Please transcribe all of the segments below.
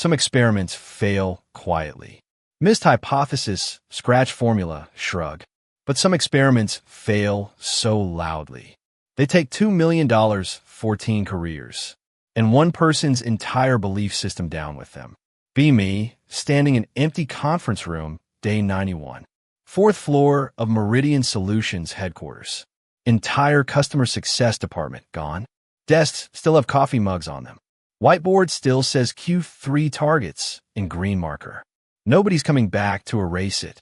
Some experiments fail quietly. Missed hypothesis, scratch formula, shrug. But some experiments fail so loudly. They take $2 million, 14 careers, and one person's entire belief system down with them. Be me, standing in empty conference room, day 91. Fourth floor of Meridian Solutions headquarters. Entire customer success department gone. Desks still have coffee mugs on them. Whiteboard still says Q3 targets in green marker. Nobody's coming back to erase it.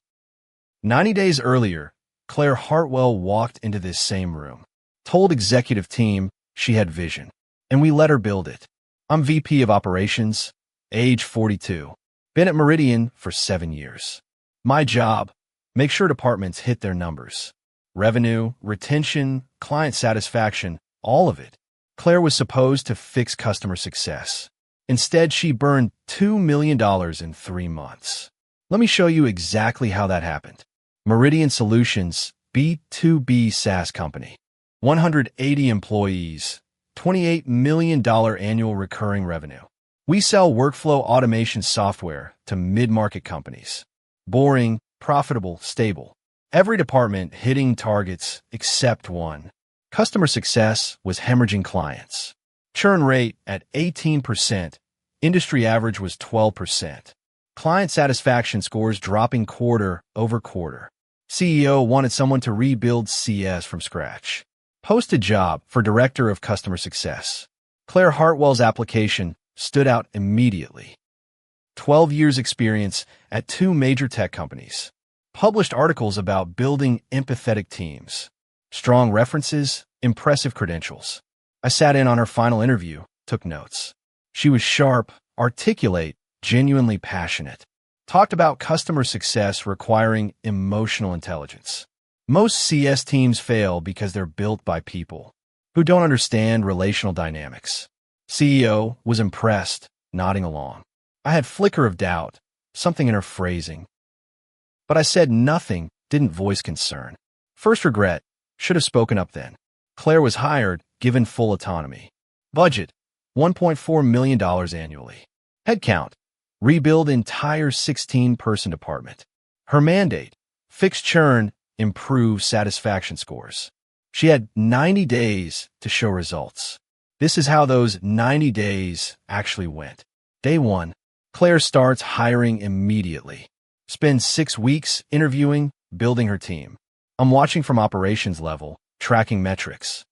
90 days earlier, Claire Hartwell walked into this same room. Told executive team she had vision, and we let her build it. I'm VP of Operations, age 42. Been at Meridian for 7 years. My job, make sure departments hit their numbers. Revenue, retention, client satisfaction, all of it. Claire was supposed to fix customer success. Instead, she burned $2 million in 3 months. Let me show you exactly how that happened. Meridian Solutions, B2B SaaS company. 180 employees, $28 million annual recurring revenue. We sell workflow automation software to mid-market companies. Boring, profitable, stable. Every department hitting targets except one. Customer success was hemorrhaging clients. Churn rate at 18%. Industry average was 12%. Client satisfaction scores dropping quarter over quarter. CEO wanted someone to rebuild CS from scratch. Posted job for Director of Customer Success. Claire Hartwell's application stood out immediately. 12 years experience at 2 major tech companies. Published articles about building empathetic teams. Strong references, impressive credentials. I sat in on her final interview, took notes. She was sharp, articulate, genuinely passionate. Talked about customer success requiring emotional intelligence. Most CS teams fail because they're built by people who don't understand relational dynamics. CEO was impressed, nodding along. I had flicker of doubt, something in her phrasing. But I said nothing, didn't voice concern. First regret, should have spoken up then. Claire was hired, given full autonomy. Budget, $1.4 million annually. Headcount, rebuild entire 16-person department. Her mandate, fix churn, improve satisfaction scores. She had 90 days to show results. This is how those 90 days actually went. Day 1, Claire starts hiring immediately. Spends 6 weeks interviewing, building her team. I'm watching from operations level, tracking metrics.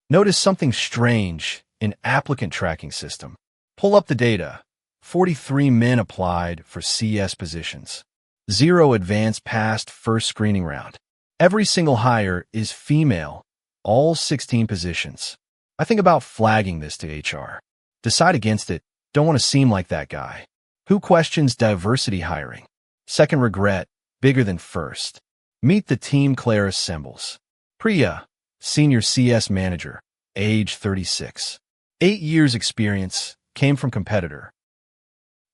Notice something strange in applicant tracking system. Pull up the data. 43 men applied for CS positions. 0 advanced past first screening round. Every single hire is female, all 16 positions. I think about flagging this to HR. Decide against it, don't want to seem like that guy. Who questions diversity hiring? Second regret, bigger than first. Meet the team Claire assembles. Priya, Senior CS Manager, age 36. 8 years experience, came from competitor.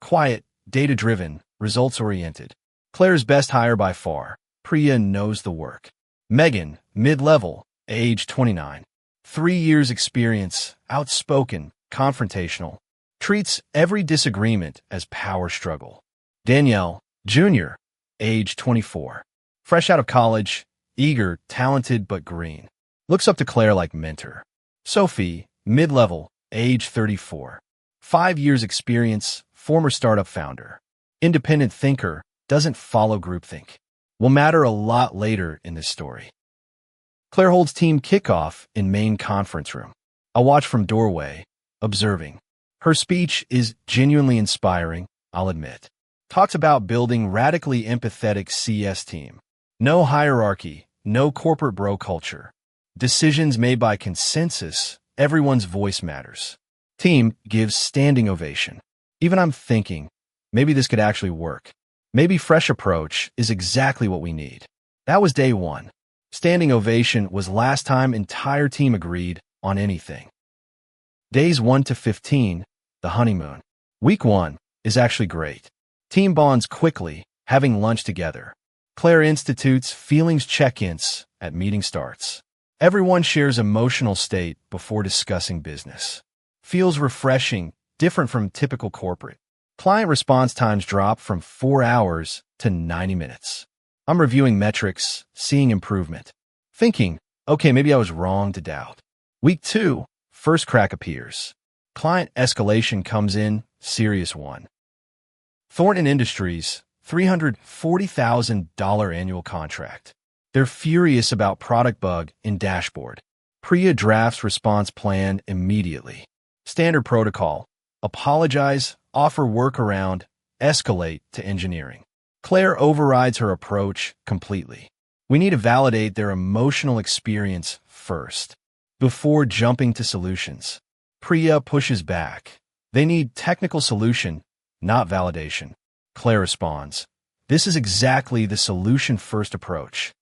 Quiet, data-driven, results-oriented. Claire's best hire by far. Priya knows the work. Megan, mid-level, age 29. 3 years experience, outspoken, confrontational. Treats every disagreement as power struggle. Danielle, junior, age 24. Fresh out of college, eager, talented but green. Looks up to Claire like mentor. Sophie, mid-level, age 34. 5 years experience, former startup founder. Independent thinker, doesn't follow groupthink. Will matter a lot later in this story. Claire holds team kickoff in main conference room. I watch from doorway, observing. Her speech is genuinely inspiring, I'll admit. Talks about building radically empathetic CS team. No hierarchy, no corporate bro culture. Decisions made by consensus, everyone's voice matters. Team gives standing ovation. Even I'm thinking, maybe this could actually work. Maybe fresh approach is exactly what we need. That was day 1. Standing ovation was last time entire team agreed on anything. Days 1 to 15, the honeymoon. Week 1 is actually great. Team bonds quickly, having lunch together. Claire institutes feelings check-ins at meeting starts. Everyone shares emotional state before discussing business. Feels refreshing, different from typical corporate. Client response times drop from 4 hours to 90 minutes. I'm reviewing metrics, seeing improvement. Thinking, okay, maybe I was wrong to doubt. Week 2, first crack appears. Client escalation comes in, serious one. Thornton Industries, $340,000 annual contract. They're furious about product bug in dashboard. Priya drafts response plan immediately. Standard protocol. Apologize, offer workaround, escalate to engineering. Claire overrides her approach completely. We need to validate their emotional experience first, before jumping to solutions. Priya pushes back. They need technical solution, not validation. Claire responds, this is exactly the solution-first approach.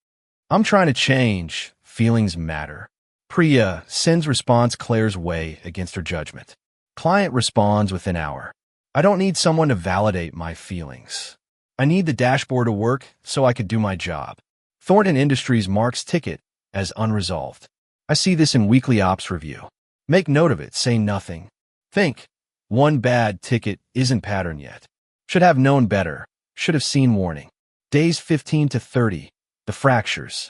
I'm trying to change. Feelings matter. Priya sends response Claire's way against her judgment. Client responds within an hour. I don't need someone to validate my feelings. I need the dashboard to work so I could do my job. Thornton Industries marks ticket as unresolved. I see this in weekly ops review. Make note of it, say nothing. Think, one bad ticket isn't pattern yet. Should have known better, should have seen warning. Days 15 to 30, the fractures.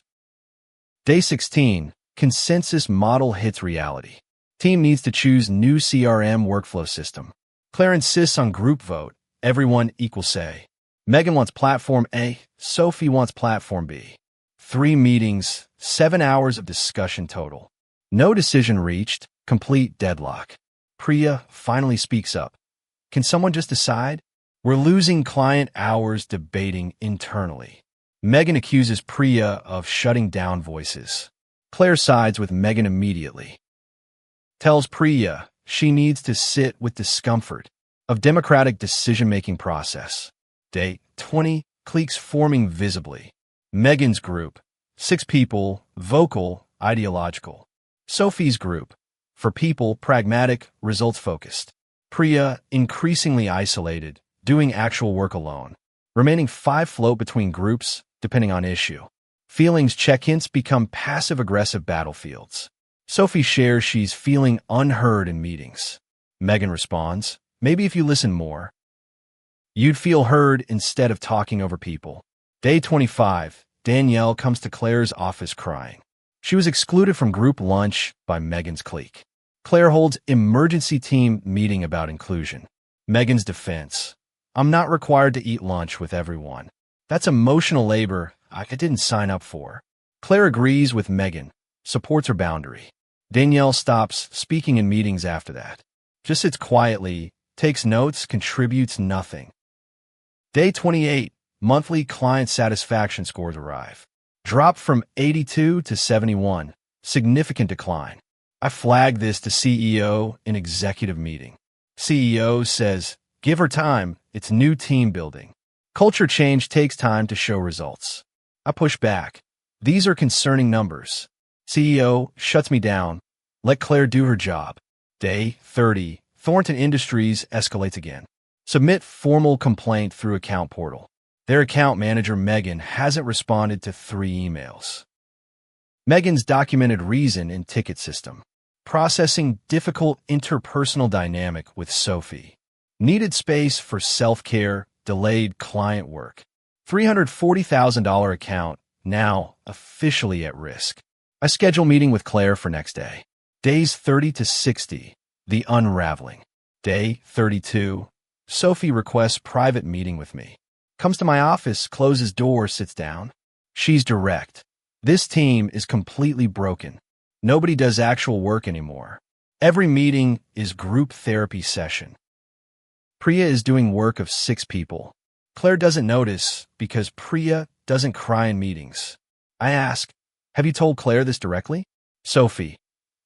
Day 16, consensus model hits reality. Team needs to choose new CRM workflow system. Claire insists on group vote, everyone equal say. Megan wants platform A, Sophie wants platform B. 3 meetings, 7 hours of discussion total. No decision reached, complete deadlock. Priya finally speaks up. Can someone just decide? We're losing client hours debating internally. Megan accuses Priya of shutting down voices. Claire sides with Megan immediately. Tells Priya she needs to sit with discomfort of democratic decision-making process. Day 20, cliques forming visibly. Megan's group, 6 people, vocal, ideological. Sophie's group, for people, pragmatic, results-focused. Priya, increasingly isolated, doing actual work alone. Remaining 5 float between groups, depending on issue. Feelings check-ins become passive-aggressive battlefields. Sophie shares she's feeling unheard in meetings. Megan responds, maybe if you listen more, you'd feel heard instead of talking over people. Day 25, Danielle comes to Claire's office crying. She was excluded from group lunch by Megan's clique. Claire holds emergency team meeting about inclusion. Megan's defense. I'm not required to eat lunch with everyone. That's emotional labor I didn't sign up for. Claire agrees with Megan, supports her boundary. Danielle stops speaking in meetings after that. Just sits quietly, takes notes, contributes nothing. Day 28, monthly client satisfaction scores arrive. Drop from 82 to 71, significant decline. I flag this to CEO in executive meeting. CEO says, give her time, it's new team building. Culture change takes time to show results. I push back. These are concerning numbers. CEO shuts me down. Let Claire do her job. Day 30, Thornton Industries escalates again. Submit formal complaint through account portal. Their account manager, Megan, hasn't responded to 3 emails. Megan's documented reason in ticket system. Processing difficult interpersonal dynamic with Sophie. Needed space for self-care, delayed client work. $340,000 account, now officially at risk. I schedule meeting with Claire for next day. Days 30 to 60, the unraveling. Day 32, Sophie requests private meeting with me. Comes to my office, closes door, sits down. She's direct. This team is completely broken. Nobody does actual work anymore. Every meeting is group therapy session. Priya is doing work of 6 people. Claire doesn't notice because Priya doesn't cry in meetings. I ask, have you told Claire this directly? Sophie,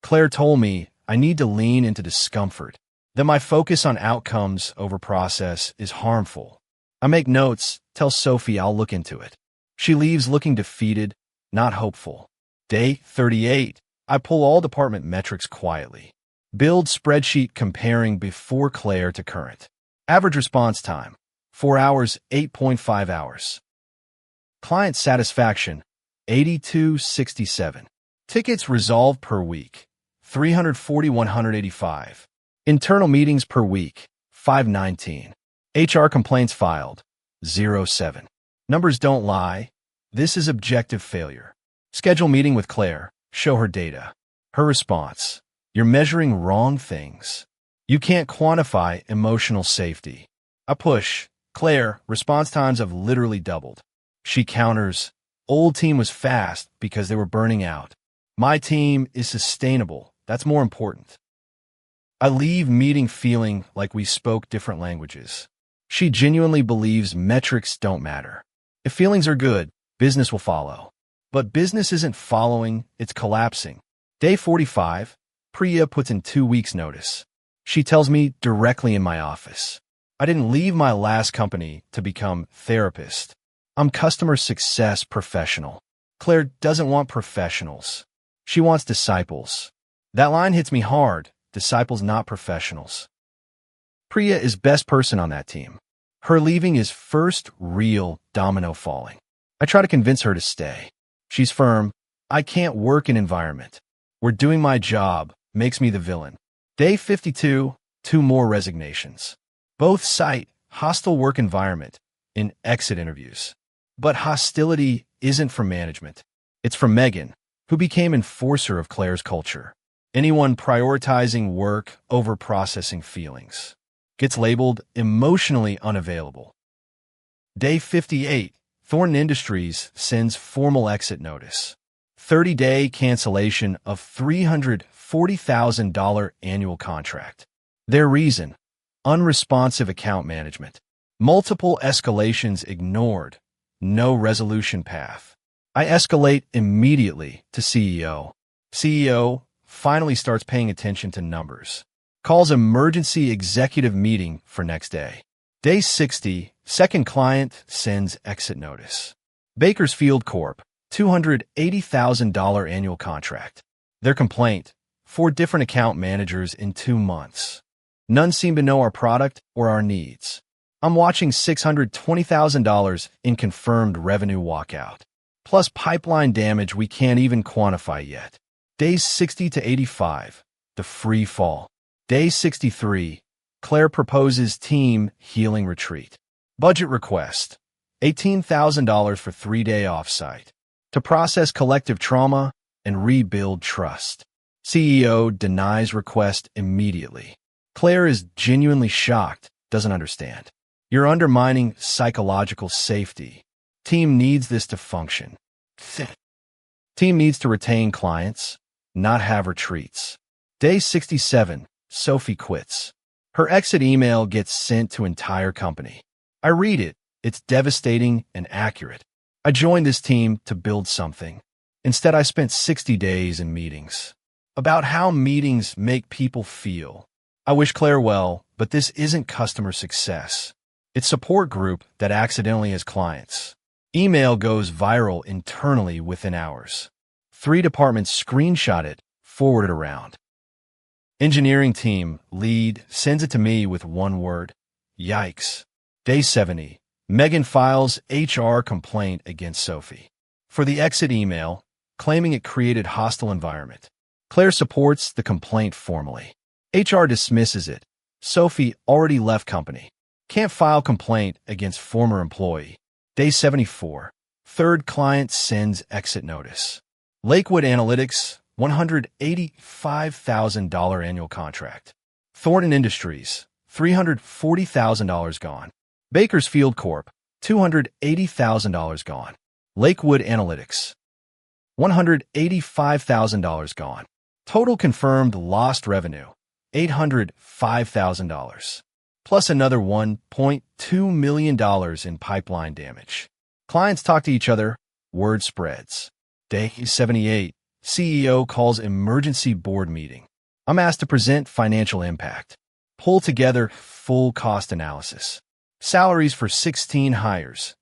Claire told me I need to lean into discomfort, that my focus on outcomes over process is harmful. I make notes, tell Sophie I'll look into it. She leaves looking defeated, not hopeful. Day 38, I pull all department metrics quietly. Build spreadsheet comparing before Claire to current. Average response time, 4 hours, 8.5 hours. Client satisfaction, 82-67. Tickets resolved per week, 340-185. Internal meetings per week, 519. HR complaints filed. 07. Numbers don't lie. This is objective failure. Schedule meeting with Claire. Show her data. Her response. You're measuring wrong things. You can't quantify emotional safety. I push. Claire, response times have literally doubled. She counters. Old team was fast because they were burning out. My team is sustainable. That's more important. I leave meeting feeling like we spoke different languages. She genuinely believes metrics don't matter. If feelings are good, business will follow. But business isn't following, it's collapsing. Day 45, Priya puts in 2 weeks' notice. She tells me directly in my office. I didn't leave my last company to become therapist. I'm customer success professional. Claire doesn't want professionals. She wants disciples. That line hits me hard. Disciples, not professionals. Priya is best person on that team. Her leaving is first real domino falling. I try to convince her to stay. She's firm. I can't work in environment. We're doing my job. Makes me the villain. Day 52, 2 more resignations. Both cite hostile work environment in exit interviews. But hostility isn't from management. It's from Megan, who became enforcer of Claire's culture. Anyone prioritizing work over processing feelings gets labeled emotionally unavailable. Day 58, Thornton Industries sends formal exit notice. 30-day cancellation of $340,000 annual contract. Their reason, unresponsive account management. Multiple escalations ignored. No resolution path. I escalate immediately to CEO. CEO finally starts paying attention to numbers. Calls emergency executive meeting for next day. Day 60, second client sends exit notice. Bakersfield Corp., $280,000 annual contract. Their complaint, 4 different account managers in 2 months. None seem to know our product or our needs. I'm watching $620,000 in confirmed revenue walkout, plus pipeline damage we can't even quantify yet. Days 60 to 85, the free fall. Day 63, Claire proposes team healing retreat. Budget request, $18,000 for 3-day offsite to process collective trauma and rebuild trust. CEO denies request immediately. Claire is genuinely shocked, doesn't understand. You're undermining psychological safety. Team needs this to function. Team needs to retain clients, not have retreats. Day 67, Sophie quits. Her exit email gets sent to entire company. I read it. It's devastating and accurate. I joined this team to build something. Instead, I spent 60 days in meetings about how meetings make people feel. I wish Claire well, but this isn't customer success. It's support group that accidentally has clients. Email goes viral internally within hours. 3 departments screenshot it, forward it around. Engineering team lead sends it to me with 1 word. Yikes. Day 70. Megan files HR complaint against Sophie for the exit email, claiming it created hostile environment. Claire supports the complaint formally. HR dismisses it. Sophie already left company. Can't file complaint against former employee. Day 74. Third client sends exit notice. Lakewood Analytics, $185,000 annual contract. Thornton Industries, $340,000 gone. Bakersfield Corp., $280,000 gone. Lakewood Analytics, $185,000 gone. Total confirmed lost revenue, $805,000. Plus another $1.2 million in pipeline damage. Clients talk to each other, word spreads. Day 78, CEO calls emergency board meeting. I'm asked to present financial impact. Pull together full cost analysis. Salaries for 16 hires,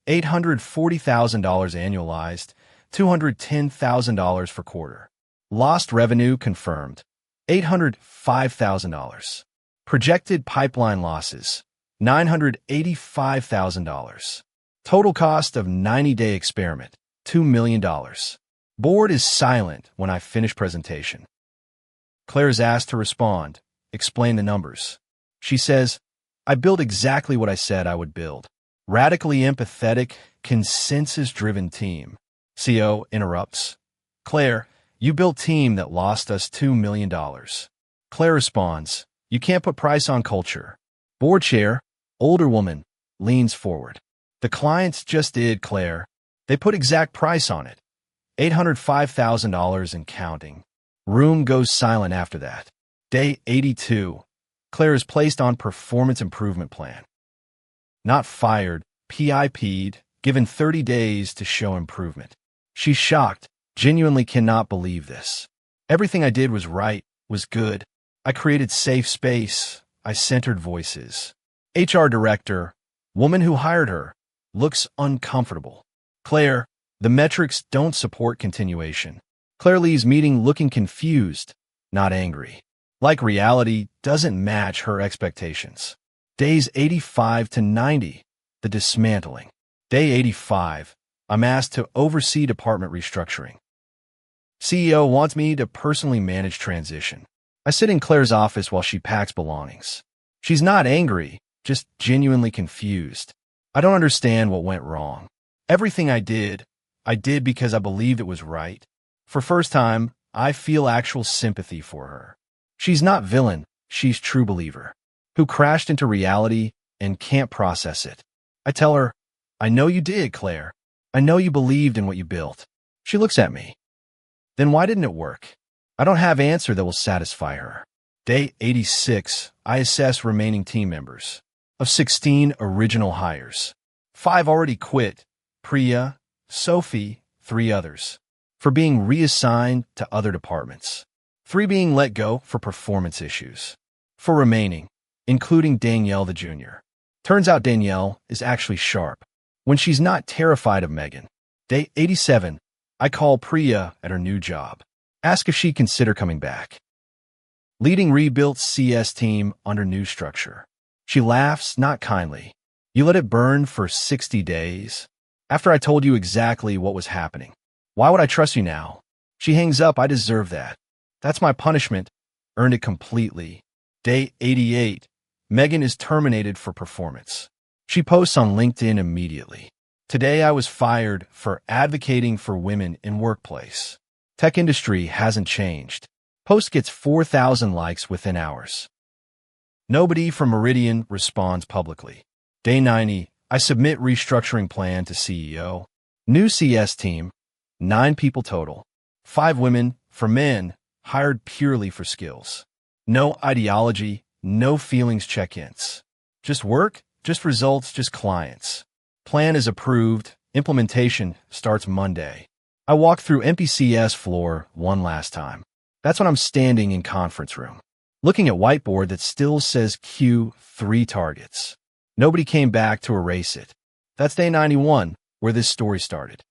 $840,000 annualized, $210,000 per quarter. Lost revenue confirmed, $805,000. Projected pipeline losses, $985,000. Total cost of 90-day experiment, $2 million. Board is silent when I finish presentation. Claire is asked to respond, explain the numbers. She says, I build exactly what I said I would build. Radically empathetic, consensus-driven team. CEO interrupts. Claire, you built team that lost us $2 million. Claire responds, you can't put price on culture. Board chair, older woman, leans forward. The clients just did, Claire. They put exact price on it. $805,000 and counting. Room goes silent after that. Day 82. Claire is placed on performance improvement plan. Not fired, PIP'd, given 30 days to show improvement. She's shocked, genuinely cannot believe this. Everything I did was right, was good. I created safe space. I centered voices. HR director, woman who hired her, looks uncomfortable. Claire, the metrics don't support continuation. Claire leaves meeting looking confused, not angry. Like reality doesn't match her expectations. Days 85 to 90, the dismantling. Day 85, I'm asked to oversee department restructuring. CEO wants me to personally manage transition. I sit in Claire's office while she packs belongings. She's not angry, just genuinely confused. I don't understand what went wrong. Everything I did because I believed it was right. For first time, I feel actual sympathy for her. She's not villain, she's true believer, who crashed into reality and can't process it. I tell her, I know you did, Claire. I know you believed in what you built. She looks at me. Then why didn't it work? I don't have an answer that will satisfy her. Day 86, I assess remaining team members. Of 16 original hires, 5 already quit, Priya, Sophie, 3 others, for being reassigned to other departments. 3 being let go for performance issues. 4 remaining, including Danielle the Junior. Turns out Danielle is actually sharp, when she's not terrified of Megan. Day 87, I call Priya at her new job. Ask if she'd consider coming back. Leading rebuilt CS team under new structure. She laughs, not kindly. You let it burn for 60 days? After I told you exactly what was happening. Why would I trust you now? She hangs up, I deserve that. That's my punishment. Earned it completely. Day 88. Megan is terminated for performance. She posts on LinkedIn immediately. Today I was fired for advocating for women in workplace. Tech industry hasn't changed. Post gets 4,000 likes within hours. Nobody from Meridian responds publicly. Day 90, I submit restructuring plan to CEO. New CS team, 9 people total. 5 women, for men, hired purely for skills. No ideology, no feelings check-ins. Just work, just results, just clients. Plan is approved, implementation starts Monday. I walk through MPCS floor one last time. That's when I'm standing in conference room, looking at whiteboard that still says Q3 targets. Nobody came back to erase it. That's day 91, where this story started.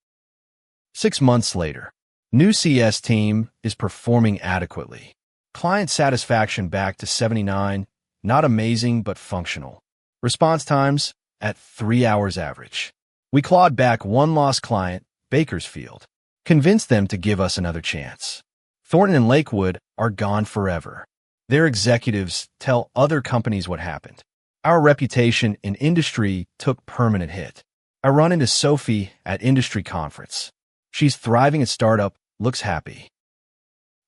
6 months later, new CS team is performing adequately. Client satisfaction back to 79, not amazing but functional. Response times at 3 hours average. We clawed back one lost client, Bakersfield. Convinced them to give us another chance. Thornton and Lakewood are gone forever. Their executives tell other companies what happened. Our reputation in industry took permanent hit. I run into Sophie at industry conference. She's thriving at startup, looks happy.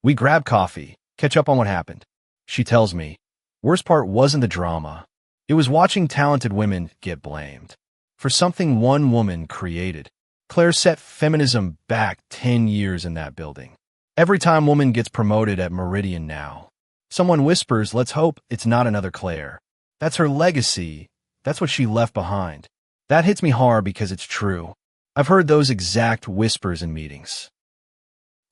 We grab coffee, catch up on what happened. She tells me, worst part wasn't the drama. It was watching talented women get blamed for something one woman created. Claire set feminism back 10 years in that building. Every time woman gets promoted at Meridian now, someone whispers, let's hope it's not another Claire. That's her legacy. That's what she left behind. That hits me hard because it's true. I've heard those exact whispers in meetings.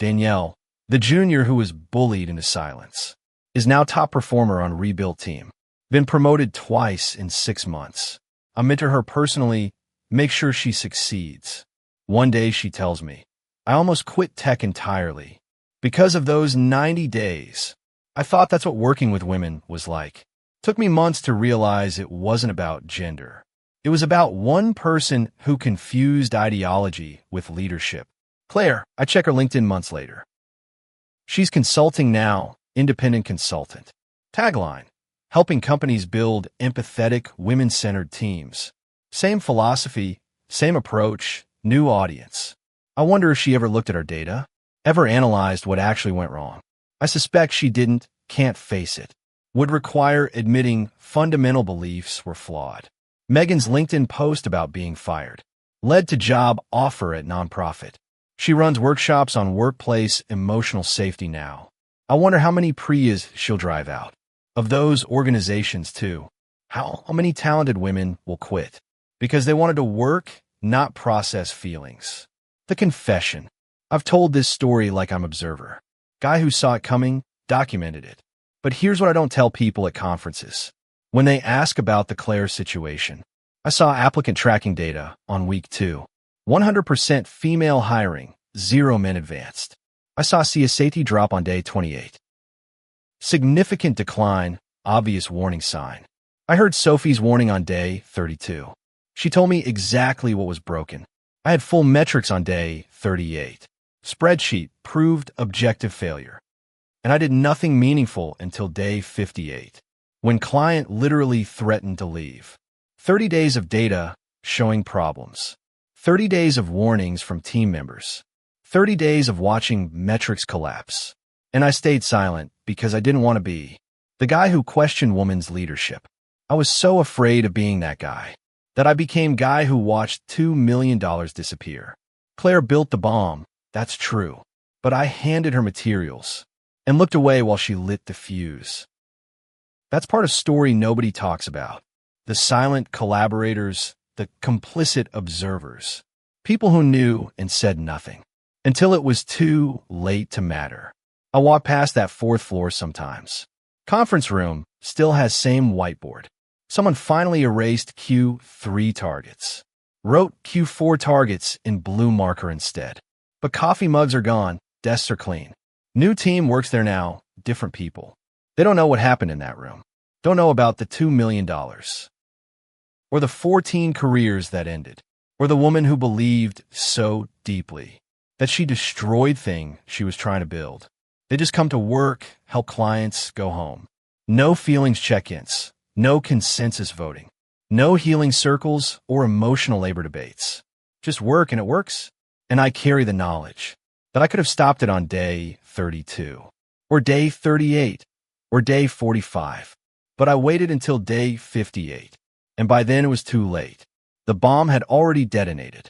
Danielle, the junior who was bullied into silence, is now top performer on rebuilt team. Been promoted twice in 6 months. I mentor her personally, make sure she succeeds. One day she tells me, I almost quit tech entirely. Because of those 90 days, I thought that's what working with women was like. Took me months to realize it wasn't about gender. It was about one person who confused ideology with leadership. Claire, I check her LinkedIn months later. She's consulting now, independent consultant. Tagline, helping companies build empathetic, women-centered teams. Same philosophy, same approach, new audience. I wonder if she ever looked at our data, ever analyzed what actually went wrong. I suspect she didn't, can't face it. Would require admitting fundamental beliefs were flawed. Megan's LinkedIn post about being fired led to job offer at nonprofit. She runs workshops on workplace emotional safety now. I wonder how many Prius she'll drive out of those organizations too. How many talented women will quit because they wanted to work, not process feelings. The confession. I've told this story like I'm observer. Guy who saw it coming, documented it. But here's what I don't tell people at conferences. When they ask about the Claire situation, I saw applicant tracking data on week 2. 100% female hiring, 0 men advanced. I saw CSAT drop on day 28. Significant decline, obvious warning sign. I heard Sophie's warning on day 32. She told me exactly what was broken. I had full metrics on day 38. Spreadsheet proved objective failure. And I did nothing meaningful until day 58, when client literally threatened to leave. 30 days of data showing problems. 30 days of warnings from team members. 30 days of watching metrics collapse. And I stayed silent because I didn't want to be the guy who questioned women's leadership. I was so afraid of being that guy that I became guy who watched $2 million disappear. Claire built the bomb, that's true. But I handed her materials and looked away while she lit the fuse. That's part of story nobody talks about. The silent collaborators, the complicit observers. People who knew and said nothing. Until it was too late to matter. I walk past that 4th floor sometimes. Conference room still has same whiteboard. Someone finally erased Q3 targets. Wrote Q4 targets in blue marker instead. But coffee mugs are gone, desks are clean. New team works there now, different people. They don't know what happened in that room. Don't know about the $2 million. Or the 14 careers that ended. Or the woman who believed so deeply that she destroyed thing she was trying to build. They just come to work, help clients, go home. No feelings check-ins. No consensus voting. No healing circles or emotional labor debates. Just work and it works. And I carry the knowledge that I could have stopped it on day 32, or day 38, or day 45. But I waited until day 58. And by then it was too late. The bomb had already detonated.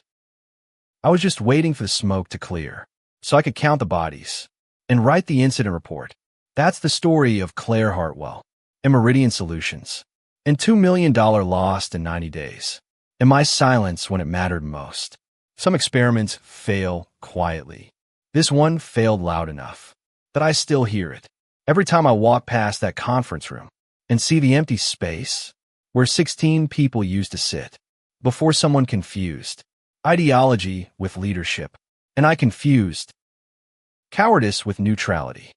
I was just waiting for the smoke to clear so I could count the bodies and write the incident report. That's the story of Claire Hartwell and Meridian Solutions, and $2 million lost in 90 days, and my silence when it mattered most. Some experiments fail quietly. This one failed loud enough that I still hear it every time I walk past that conference room and see the empty space where 16 people used to sit before someone confused ideology with leadership, and I confused cowardice with neutrality.